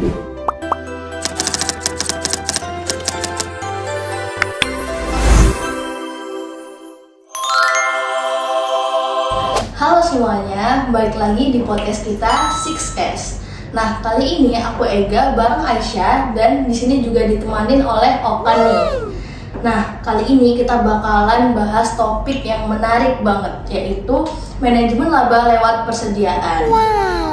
Halo semuanya, balik lagi di podcast kita 6S. Nah, kali ini aku Ega bareng Aisyah dan di sini juga ditemanin oleh Okan nih. Nah, kali ini kita bakalan bahas topik yang menarik banget, yaitu manajemen laba lewat persediaan.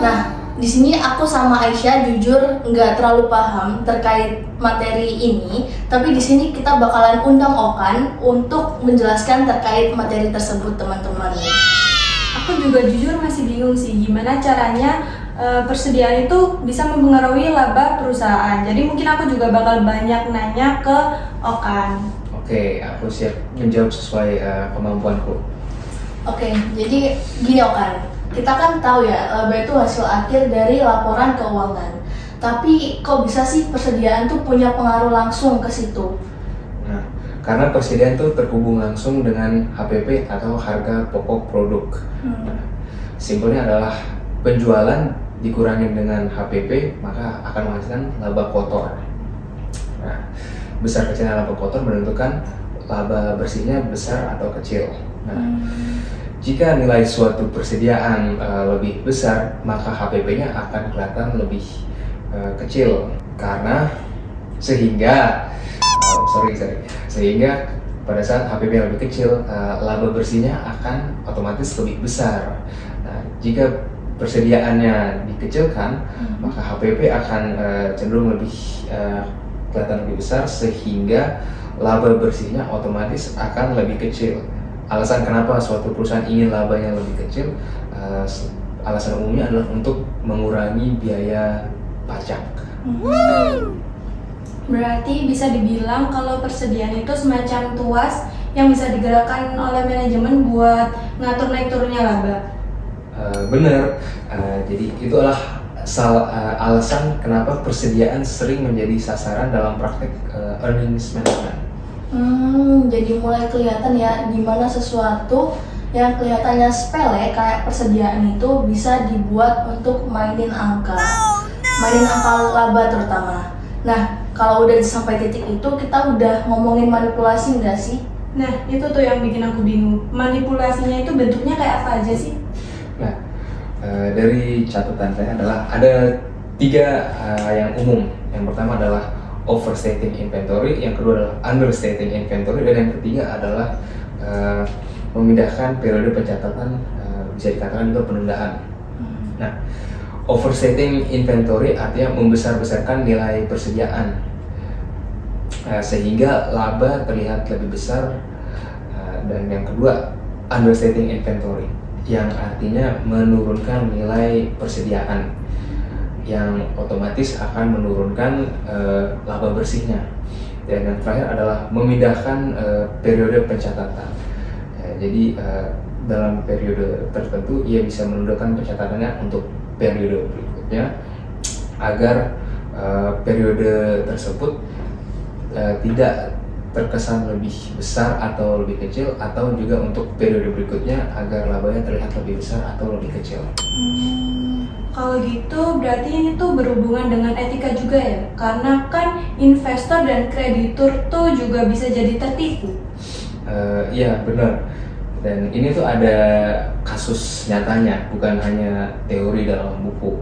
Nah, di sini aku sama Aisyah jujur nggak terlalu paham terkait materi ini, tapi di sini kita bakalan undang Okan untuk menjelaskan terkait materi tersebut, teman-teman. Aku juga jujur masih bingung sih gimana caranya persediaan itu bisa mempengaruhi laba perusahaan. Jadi mungkin aku juga bakal banyak nanya ke Okan. Oke, aku siap menjawab sesuai kemampuanku. Oke, jadi gini Okan, kita kan tahu ya laba itu hasil akhir dari laporan keuangan. Tapi kok bisa sih persediaan tuh punya pengaruh langsung ke situ? Nah, karena persediaan itu terhubung langsung dengan HPP atau harga pokok produk. Simpelnya adalah penjualan dikurangi dengan HPP maka akan menghasilkan laba kotor. Nah, besar kecilnya laba kotor menentukan laba bersihnya besar atau kecil. Nah, jika nilai suatu persediaan lebih besar maka HPP-nya akan kelihatan lebih kecil sehingga pada saat HPP yang lebih kecil, laba bersihnya akan otomatis lebih besar. Nah, jika persediaannya dikecilkan, maka HPP akan cenderung lebih kelihatan lebih besar, sehingga laba bersihnya otomatis akan lebih kecil. Alasan kenapa suatu perusahaan ingin labanya lebih kecil, alasan umumnya adalah untuk mengurangi biaya pajak. Berarti bisa dibilang kalau persediaan itu semacam tuas yang bisa digerakkan oleh manajemen buat ngatur naik turunnya laba. Benar, jadi itulah alasan kenapa persediaan sering menjadi sasaran dalam praktek earnings management. Jadi mulai kelihatan ya gimana sesuatu yang kelihatannya sepele kayak persediaan itu bisa dibuat untuk mainin angka laba terutama. Nah, kalau udah sampai titik itu kita udah ngomongin manipulasi nggak sih? Nah, itu tuh yang bikin aku bingung. Manipulasinya itu bentuknya kayak apa aja sih? Nah, dari catatan saya adalah ada 3 yang umum. Yang pertama adalah overstating inventory, yang kedua adalah understating inventory, dan yang ketiga adalah memindahkan periode pencatatan, bisa dikatakan juga penundaan. Nah, overstating inventory artinya membesar-besarkan nilai persediaan sehingga laba terlihat lebih besar, dan yang kedua understating inventory yang artinya menurunkan nilai persediaan yang otomatis akan menurunkan laba bersihnya, dan yang terakhir adalah memindahkan periode pencatatan. Jadi dalam periode tertentu ia bisa menundukkan pencatatannya untuk periode berikutnya agar periode tersebut tidak terkesan lebih besar atau lebih kecil, atau juga untuk periode berikutnya agar labanya terlihat lebih besar atau lebih kecil. Kalau gitu berarti ini tuh berhubungan dengan etika juga ya? Karena kan investor dan kreditur tuh juga bisa jadi tertipu. Iya benar. Dan ini tuh ada kasus nyatanya, bukan hanya teori dalam buku.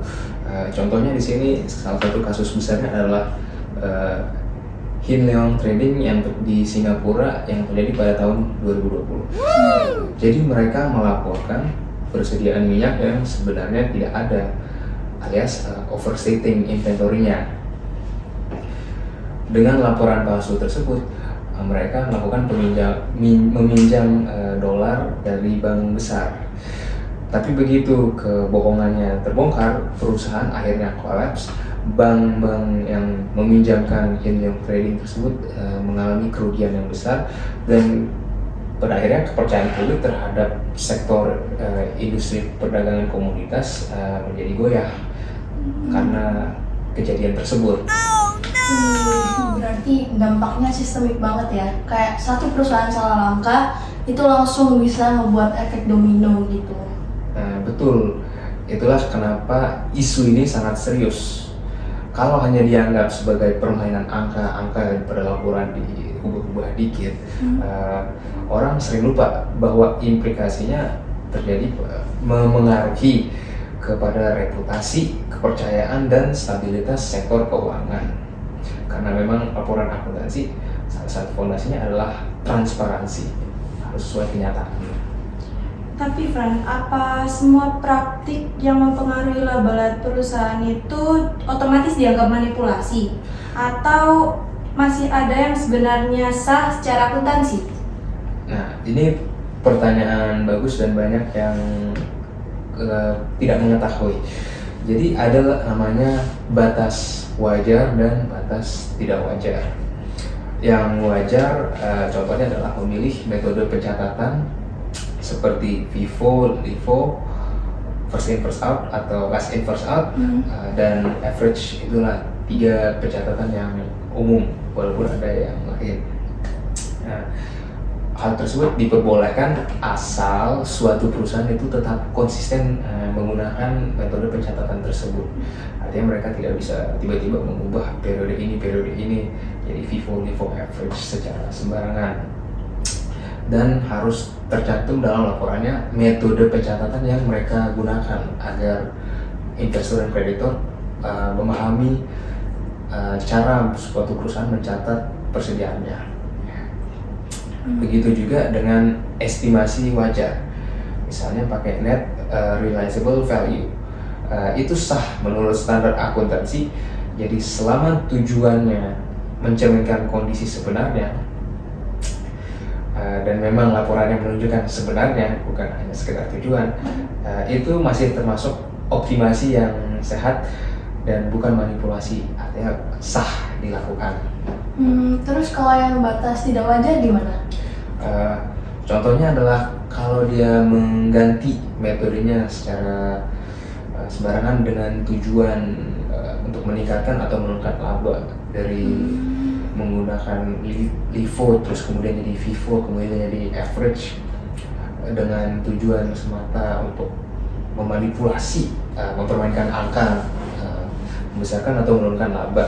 Contohnya di sini salah satu kasus besarnya adalah Hin Leong Trading yang di Singapura yang terjadi pada tahun 2020. Jadi mereka melaporkan persediaan minyak yang sebenarnya tidak ada, alias overstating inventory-nya. Dengan laporan palsu tersebut, mereka melakukan meminjam dolar dari bank besar. Tapi begitu kebohongannya terbongkar, perusahaan akhirnya kolaps. Bank-bank yang meminjamkan Hin Leong Trading tersebut mengalami kerugian yang besar, dan pada akhirnya kepercayaan publik terhadap sektor industri perdagangan komoditas menjadi goyah karena kejadian tersebut. Berarti dampaknya sistemik banget ya. Kayak satu perusahaan salah langkah itu langsung bisa membuat efek domino gitu. Betul. Itulah kenapa isu ini sangat serius. kalau hanya dianggap sebagai permainan angka-angka pada laporan diubah-ubah dikit, orang sering lupa bahwa implikasinya terjadi memengaruhi kepada reputasi, kepercayaan, dan stabilitas sektor keuangan. Karena memang laporan akuntansi salah satu fondasinya adalah transparansi, harus sesuai kenyataan. Tapi Fran, apa semua praktik yang mempengaruhi laba perusahaan itu otomatis dianggap manipulasi? Atau masih ada yang sebenarnya sah secara akuntansi? Nah, ini pertanyaan bagus dan banyak yang tidak mengetahui. Jadi ada namanya batas wajar dan batas tidak wajar. Yang wajar contohnya adalah memilih metode pencatatan seperti FIFO, LIFO, first in first out atau last in first out, dan average. Itulah 3 pencatatan yang umum, walaupun ada yang lain. Nah, hal tersebut diperbolehkan asal suatu perusahaan itu tetap konsisten menggunakan metode pencatatan tersebut. Artinya mereka tidak bisa tiba-tiba mengubah periode ini jadi FIFO, LIFO, average secara sembarangan. Dan harus tercantum dalam laporannya metode pencatatan yang mereka gunakan agar investor dan kreditor memahami cara suatu perusahaan mencatat persediaannya. Begitu juga dengan estimasi wajar, misalnya pakai net realizable value. Itu sah menurut standar akuntansi. Jadi selama tujuannya mencerminkan kondisi sebenarnya, dan memang laporannya menunjukkan sebenarnya, bukan hanya sekedar tujuan, itu masih termasuk optimasi yang sehat dan bukan manipulasi, artinya sah dilakukan. Terus kalau yang batas tidak wajar gimana? Contohnya adalah kalau dia mengganti metodenya secara sembarangan dengan tujuan untuk meningkatkan atau menurunkan laba, dari menggunakan LIFO terus kemudian jadi FIFO, kemudian jadi average, dengan tujuan semata untuk memanipulasi, mempermainkan angka, membesarkan atau menurunkan laba.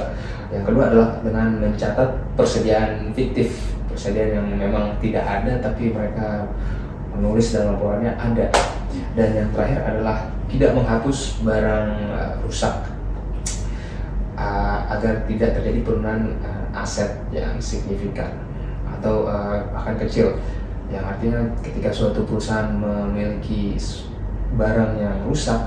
Yang kedua adalah dengan mencatat persediaan fiktif, persediaan yang memang tidak ada tapi mereka menulis dalam laporannya ada. Dan yang terakhir adalah tidak menghapus barang rusak, agar tidak terjadi penurunan aset yang signifikan atau bahkan kecil, yang artinya ketika suatu perusahaan memiliki barang yang rusak,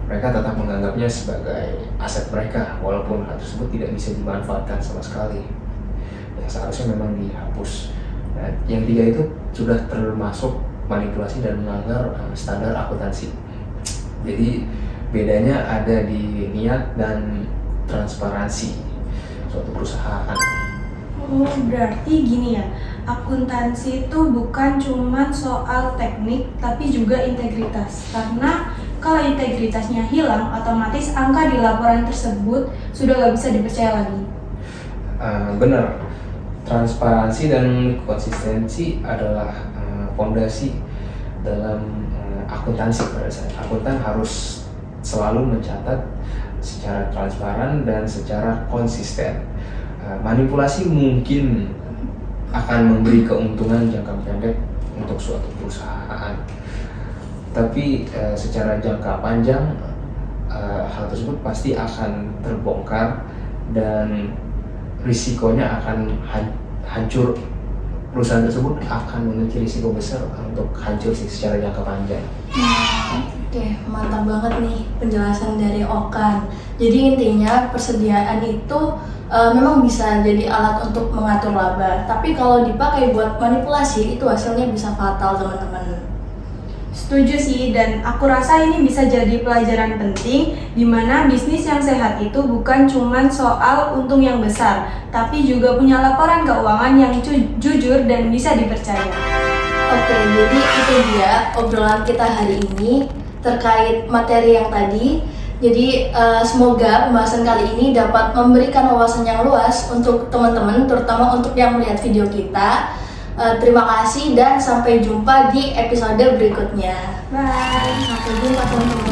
mereka tetap menganggapnya sebagai aset mereka walaupun hal tersebut tidak bisa dimanfaatkan sama sekali, yang seharusnya memang dihapus. Nah, yang 3 itu sudah termasuk manipulasi dan melanggar standar akuntansi. Jadi bedanya ada di niat dan transparansi suatu perusahaan. Oh, berarti gini ya, akuntansi itu bukan cuma soal teknik tapi juga integritas. Karena kalau integritasnya hilang, otomatis angka di laporan tersebut sudah nggak bisa dipercaya lagi. Benar, transparansi dan konsistensi adalah fondasi dalam akuntansi. Pada saat akuntan harus selalu mencatat secara transparan dan secara konsisten. Manipulasi mungkin akan memberi keuntungan jangka pendek untuk suatu perusahaan, tapi secara jangka panjang hal tersebut pasti akan terbongkar dan risikonya akan hancur. Perusahaan tersebut akan memiliki risiko besar untuk hancur secara jangka panjang. Oke, mantap banget nih penjelasan dari Okan. Jadi intinya persediaan itu memang bisa jadi alat untuk mengatur laba, tapi kalau dipakai buat manipulasi itu hasilnya bisa fatal, teman-teman. Setuju sih, dan aku rasa ini bisa jadi pelajaran penting di mana bisnis yang sehat itu bukan cuma soal untung yang besar, tapi juga punya laporan keuangan yang jujur dan bisa dipercaya. Oke, jadi itu dia obrolan kita hari ini terkait materi yang tadi. Jadi semoga pembahasan kali ini dapat memberikan wawasan yang luas untuk teman-teman, terutama untuk yang melihat video kita. Terima kasih dan sampai jumpa di episode berikutnya. Bye. Sampai jumpa teman-teman.